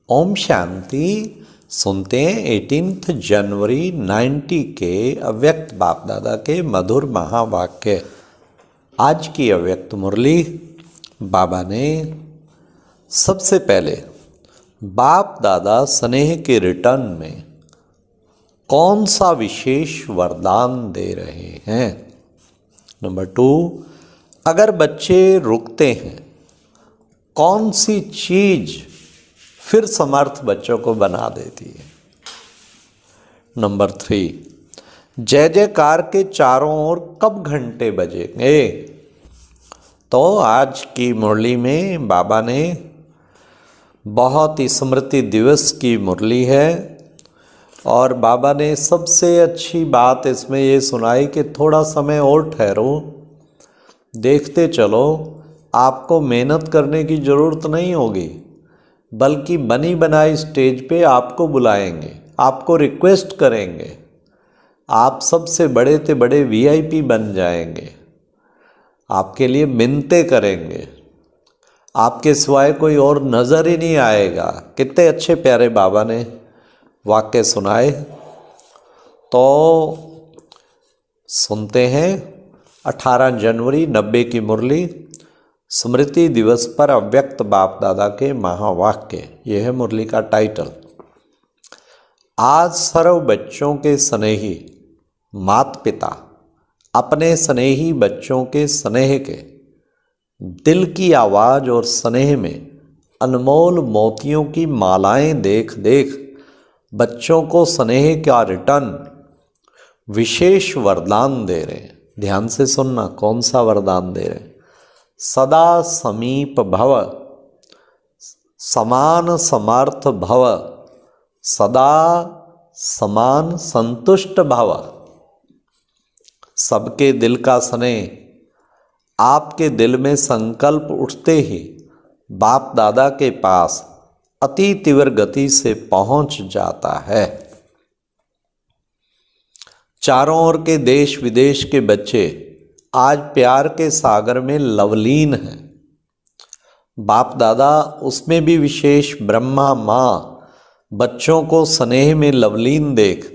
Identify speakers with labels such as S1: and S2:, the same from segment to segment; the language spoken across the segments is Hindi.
S1: ओम शांति। सुनते हैं 18 जनवरी 90 के अव्यक्त बाप दादा के मधुर महावाक्य। आज की अव्यक्त मुरली बाबा ने सबसे पहले बाप दादा स्नेह के रिटर्न में कौन सा विशेष वरदान दे रहे हैं। नंबर 2, अगर बच्चे रुकते हैं कौन सी चीज फिर समर्थ बच्चों को बना देती है। नंबर 3, जय जयकार के चारों ओर कब घंटे बजेंगे। तो आज की मुरली में बाबा ने बहुत ही स्मृति दिवस की मुरली है और बाबा ने सबसे अच्छी बात इसमें ये सुनाई कि थोड़ा समय और ठहरो, देखते चलो, आपको मेहनत करने की ज़रूरत नहीं होगी, बल्कि बनी बनाई स्टेज पे आपको बुलाएंगे, आपको रिक्वेस्ट करेंगे, आप सबसे बड़े से बड़े वीआईपी बन जाएंगे, आपके लिए मिन्नतें करेंगे, आपके सिवाय कोई और नज़र ही नहीं आएगा। कितने अच्छे प्यारे बाबा ने वाक्य सुनाए। तो सुनते हैं 18 जनवरी 90 की मुरली, स्मृति दिवस पर अव्यक्त बाप दादा के महावाक्य। यह है मुरली का टाइटल। आज सर्व बच्चों के स्नेही माता पिता अपने स्नेही बच्चों के स्नेह के दिल की आवाज़ और स्नेह में अनमोल मोतियों की मालाएं देख देख बच्चों को स्नेह का रिटर्न विशेष वरदान दे रहे हैं। ध्यान से सुनना, कौन सा वरदान दे रहे हैं। सदा समीप भव, समान समर्थ भव, सदा समान संतुष्ट भव। सबके दिल का स्नेह आपके दिल में संकल्प उठते ही बाप दादा के पास अति तीव्र गति से पहुंच जाता है। चारों ओर के देश विदेश के बच्चे आज प्यार के सागर में लवलीन हैं। बाप दादा उसमें भी विशेष ब्रह्मा माँ बच्चों को स्नेह में लवलीन देख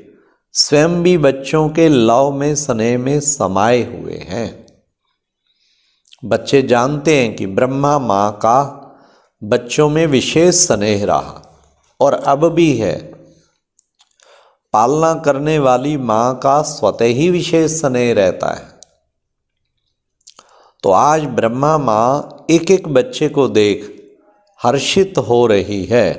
S1: स्वयं भी बच्चों के लव में स्नेह में समाये हुए हैं। बच्चे जानते हैं कि ब्रह्मा माँ का बच्चों में विशेष स्नेह रहा और अब भी है। पालना करने वाली माँ का स्वतः ही विशेष स्नेह रहता है। तो आज ब्रह्मा माँ एक एक बच्चे को देख हर्षित हो रही है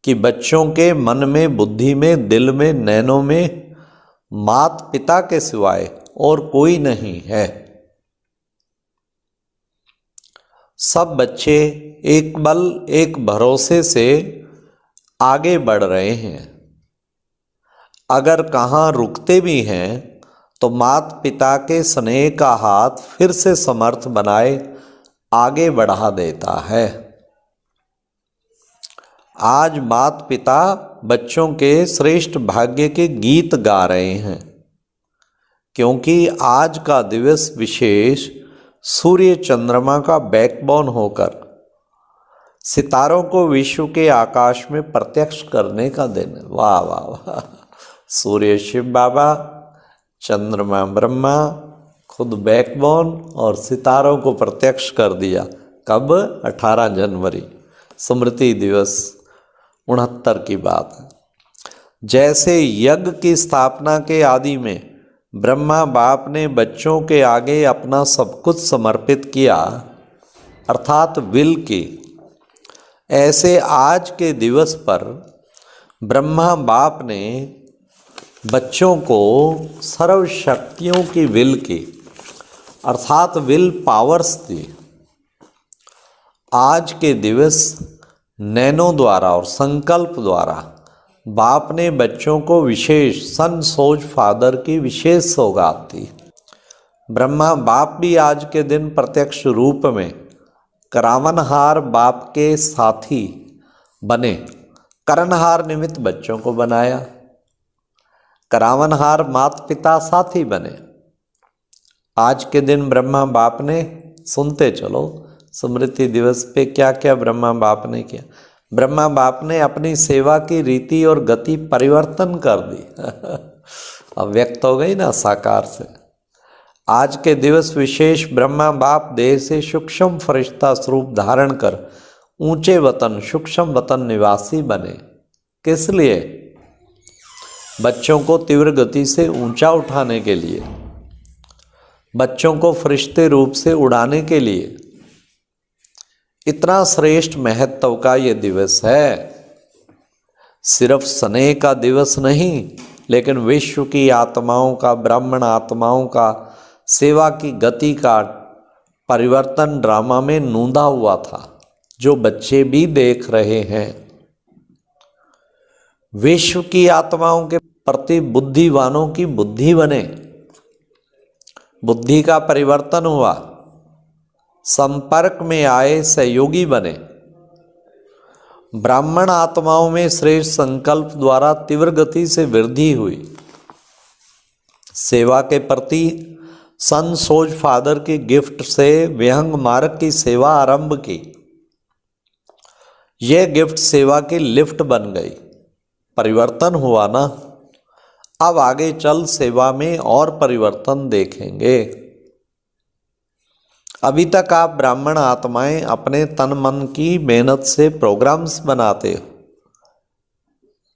S1: कि बच्चों के मन में, बुद्धि में, दिल में, नैनों में माता पिता के सिवाय और कोई नहीं है। सब बच्चे एक बल एक भरोसे से आगे बढ़ रहे हैं। अगर कहाँ रुकते भी हैं तो माता पिता के स्नेह का हाथ फिर से समर्थ बनाए आगे बढ़ा देता है। आज माता पिता बच्चों के श्रेष्ठ भाग्य के गीत गा रहे हैं, क्योंकि आज का दिवस विशेष सूर्य चंद्रमा का बैकबोन होकर सितारों को विश्व के आकाश में प्रत्यक्ष करने का दिन है। वाह वाह वाह। सूर्य शिव बाबा, चंद्रमा ब्रह्मा, खुद बैकबोन और सितारों को प्रत्यक्ष कर दिया। कब? 18 जनवरी, स्मृति दिवस 69 की बात है। जैसे यज्ञ की स्थापना के आदि में ब्रह्मा बाप ने बच्चों के आगे अपना सब कुछ समर्पित किया, अर्थात विल की, ऐसे आज के दिवस पर ब्रह्मा बाप ने बच्चों को सर्व शक्तियों की विल की, अर्थात विल पावर्स दी। आज के दिवस नैनों द्वारा और संकल्प द्वारा बाप ने बच्चों को विशेष सन सोज फादर की विशेष सौगात दी। ब्रह्मा बाप भी आज के दिन प्रत्यक्ष रूप में करावनहार बाप के साथी बने। करनहार निमित्त बच्चों को बनाया, करावनहार माता पिता साथी बने। आज के दिन ब्रह्मा बाप ने, सुनते चलो स्मृति दिवस पे क्या क्या ब्रह्मा बाप ने किया। ब्रह्मा बाप ने अपनी सेवा की रीति और गति परिवर्तन कर दी। अब व्यक्त हो गई ना साकार से। आज के दिवस विशेष ब्रह्मा बाप देह से सूक्ष्म फरिश्ता स्वरूप धारण कर ऊंचे वतन सूक्ष्म वतन निवासी बने। किस लिए? बच्चों को तीव्र गति से ऊंचा उठाने के लिए, बच्चों को फरिश्ते रूप से उड़ाने के लिए। इतना श्रेष्ठ महत्व का ये दिवस है। सिर्फ स्नेह का दिवस नहीं, लेकिन विश्व की आत्माओं का, ब्राह्मण आत्माओं का सेवा की गति का परिवर्तन ड्रामा में नूंदा हुआ था, जो बच्चे भी देख रहे हैं। विश्व की आत्माओं के प्रति बुद्धिवानों की बुद्धि बने, बुद्धि का परिवर्तन हुआ, संपर्क में आए, सहयोगी बने। ब्राह्मण आत्माओं में श्रेष्ठ संकल्प द्वारा तीव्र गति से वृद्धि हुई। सेवा के प्रति सन सोज फादर की गिफ्ट से विहंग मार्ग की सेवा आरंभ की। यह गिफ्ट सेवा की लिफ्ट बन गई। परिवर्तन हुआ ना। अब आगे चल सेवा में और परिवर्तन देखेंगे। अभी तक आप ब्राह्मण आत्माएं अपने तन मन की मेहनत से प्रोग्राम्स बनाते हो।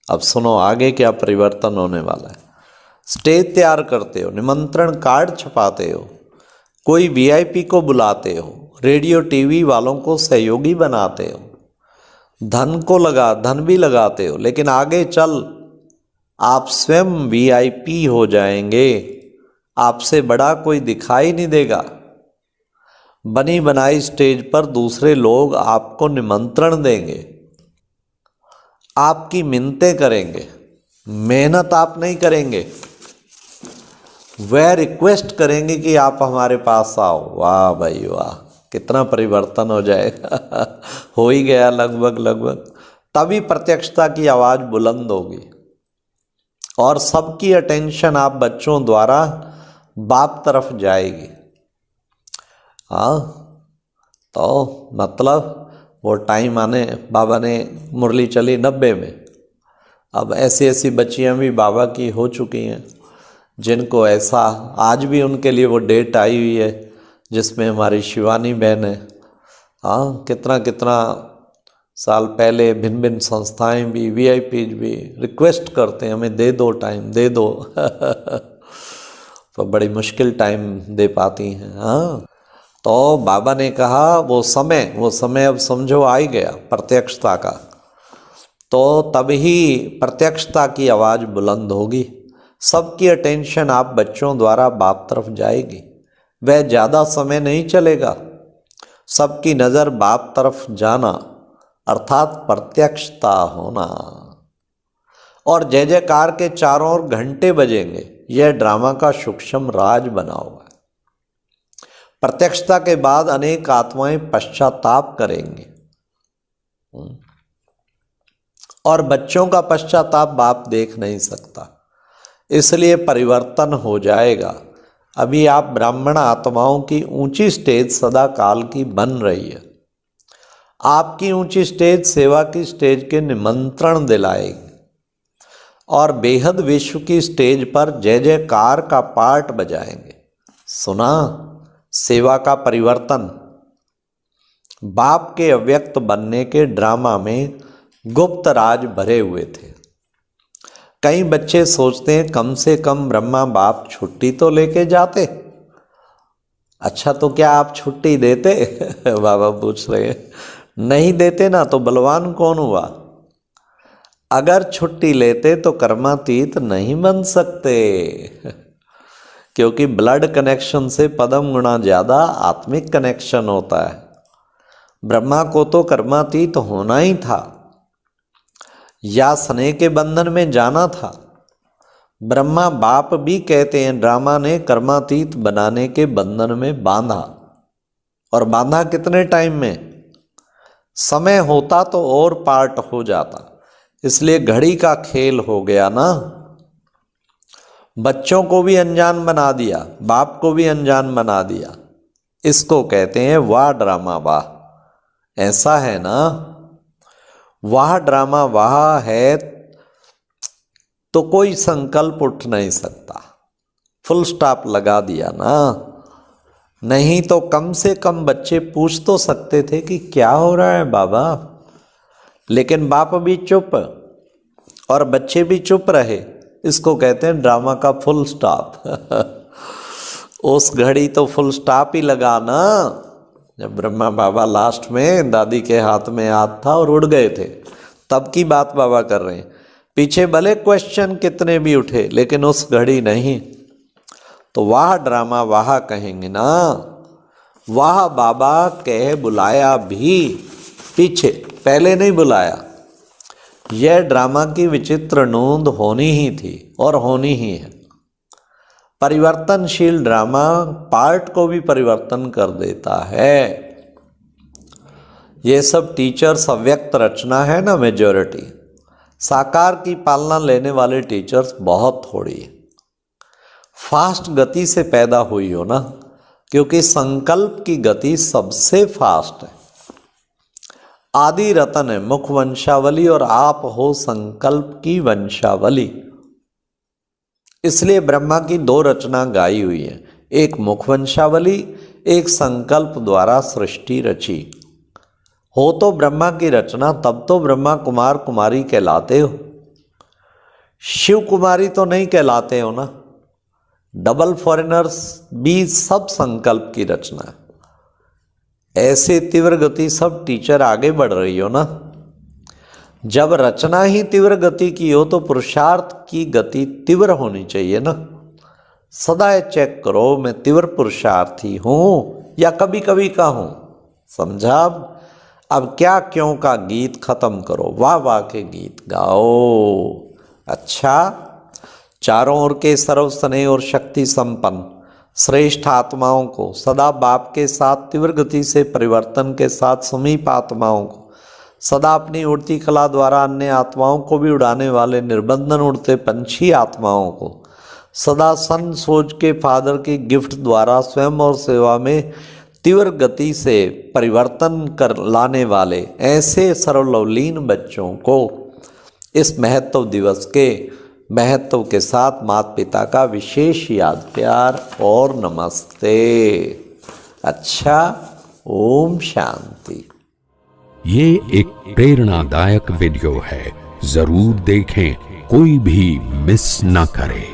S1: अब सुनो आगे क्या परिवर्तन होने वाला है। स्टेज तैयार करते हो, निमंत्रण कार्ड छपाते हो, कोई वीआईपी को बुलाते हो, रेडियो टीवी वालों को सहयोगी बनाते हो, धन भी लगाते हो। लेकिन आगे चल आप स्वयं वीआईपी हो जाएंगे। आपसे बड़ा कोई दिखाई नहीं देगा। बनी बनाई स्टेज पर दूसरे लोग आपको निमंत्रण देंगे, आपकी मिन्नतें करेंगे। मेहनत आप नहीं करेंगे, वह रिक्वेस्ट करेंगे कि आप हमारे पास आओ। वाह भाई वाह, कितना परिवर्तन हो जाएगा। हो ही गया लगभग। तभी प्रत्यक्षता की आवाज बुलंद होगी और सबकी अटेंशन आप बच्चों द्वारा बाप तरफ जाएगी। हाँ, तो मतलब वो टाइम आने, बाबा ने मुरली चली 90 में। अब ऐसी ऐसी बच्चियां भी बाबा की हो चुकी हैं, जिनको ऐसा आज भी उनके लिए वो डेट आई हुई है जिसमें हमारी शिवानी बहन है। हाँ, कितना साल पहले भिन्न भिन्न संस्थाएं भी, वीआईपी भी रिक्वेस्ट करते हैं हमें दे दो, टाइम दे दो। तो बड़ी मुश्किल टाइम दे पाती हैं। हाँ, तो बाबा ने कहा वो समय अब समझो आ ही गया प्रत्यक्षता का। तो तभी प्रत्यक्षता की आवाज़ बुलंद होगी, सबकी अटेंशन आप बच्चों द्वारा बाप तरफ जाएगी। वह ज़्यादा समय नहीं चलेगा, सबकी नज़र बाप तरफ जाना अर्थात प्रत्यक्षता होना। और जय जयकार के चारों ओर घंटे बजेंगे। यह ड्रामा का सूक्ष्म राज बना हुआ है। प्रत्यक्षता के बाद अनेक आत्माएं पश्चाताप करेंगे और बच्चों का पश्चाताप बाप देख नहीं सकता, इसलिए परिवर्तन हो जाएगा। अभी आप ब्राह्मण आत्माओं की ऊंची स्टेज सदा काल की बन रही है। आपकी ऊंची स्टेज सेवा की स्टेज के निमंत्रण दिलाएगी और बेहद विश्व की स्टेज पर जय जयकार का पाठ बजाएंगे। सुना सेवा का परिवर्तन। बाप के अव्यक्त बनने के ड्रामा में गुप्त राज भरे हुए थे। कई बच्चे सोचते हैं कम से कम ब्रह्मा बाप छुट्टी तो लेके जाते। अच्छा, तो क्या आप छुट्टी देते? बाबा पूछ रहे हैं। नहीं देते ना तो बलवान कौन हुआ? अगर छुट्टी लेते तो कर्मातीत नहीं बन सकते, क्योंकि ब्लड कनेक्शन से पदम गुना ज्यादा आत्मिक कनेक्शन होता है। ब्रह्मा को तो कर्मातीत होना ही था या स्नेह के बंधन में जाना था। ब्रह्मा बाप भी कहते हैं ड्रामा ने कर्मातीत बनाने के बंधन में बांधा। और बांधा कितने टाइम में? समय होता तो और पार्ट हो जाता, इसलिए घड़ी का खेल हो गया ना। बच्चों को भी अनजान बना दिया, बाप को भी अनजान बना दिया। इसको कहते हैं वाह ड्रामा वाह। ऐसा है ना, वह ड्रामा वह है तो कोई संकल्प उठ नहीं सकता, फुल स्टॉप लगा दिया ना। नहीं तो कम से कम बच्चे पूछ तो सकते थे कि क्या हो रहा है बाबा, लेकिन बाप भी चुप और बच्चे भी चुप रहे। इसको कहते हैं ड्रामा का फुल स्टॉप। उस घड़ी तो फुल स्टॉप ही लगा ना, जब ब्रह्मा बाबा लास्ट में दादी के हाथ में हाथ था और उड़ गए थे, तब की बात बाबा कर रहे हैं। पीछे भले क्वेश्चन कितने भी उठे, लेकिन उस घड़ी नहीं। तो वाह ड्रामा वाह कहेंगे ना, वाह बाबा कह बुलाया भी पीछे, पहले नहीं बुलाया। यह ड्रामा की विचित्र नोंद होनी ही थी और होनी ही है। परिवर्तनशील ड्रामा पार्ट को भी परिवर्तन कर देता है। ये सब टीचर्स अव्यक्त रचना है ना, मेजॉरिटी। साकार की पालना लेने वाले टीचर्स बहुत थोड़ी है। फास्ट गति से पैदा हुई हो ना, क्योंकि संकल्प की गति सबसे फास्ट है। आदि रतन है मुख वंशावली और आप हो संकल्प की वंशावली। इसलिए ब्रह्मा की दो रचना गाई हुई है, एक मुख वंशावली, एक संकल्प द्वारा सृष्टि रची। हो तो ब्रह्मा की रचना, तब तो ब्रह्मा कुमार कुमारी कहलाते हो। शिव कुमारी तो नहीं कहलाते हो ना। डबल फॉरेनर्स भी सब संकल्प की रचना है। ऐसे तीव्र गति सब टीचर आगे बढ़ रही हो ना। जब रचना ही तीव्र गति की हो तो पुरुषार्थ की गति तीव्र होनी चाहिए ना। सदा चेक करो मैं तीव्र पुरुषार्थी हूं या कभी कभी का हूं। समझा? अब क्या क्यों का गीत खत्म करो, वाह वाह के गीत गाओ। अच्छा, चारों ओर के सर्व स्नेह और शक्ति संपन्न श्रेष्ठ आत्माओं को, सदा बाप के साथ तीव्र गति से परिवर्तन के साथ समीप आत्माओं को, सदा अपनी उड़ती कला द्वारा अन्य आत्माओं को भी उड़ाने वाले निर्बंधन उड़ते पंछी आत्माओं को, सदा सन सोच के फादर की गिफ्ट द्वारा स्वयं और सेवा में तीव्र गति से परिवर्तन कर लाने वाले ऐसे सर्वलवलीन बच्चों को इस महत्व दिवस के महत्व के साथ माता पिता का विशेष याद प्यार और नमस्ते। अच्छा, ओम शांति।
S2: ये एक प्रेरणादायक वीडियो है, जरूर देखें, कोई भी मिस ना करे।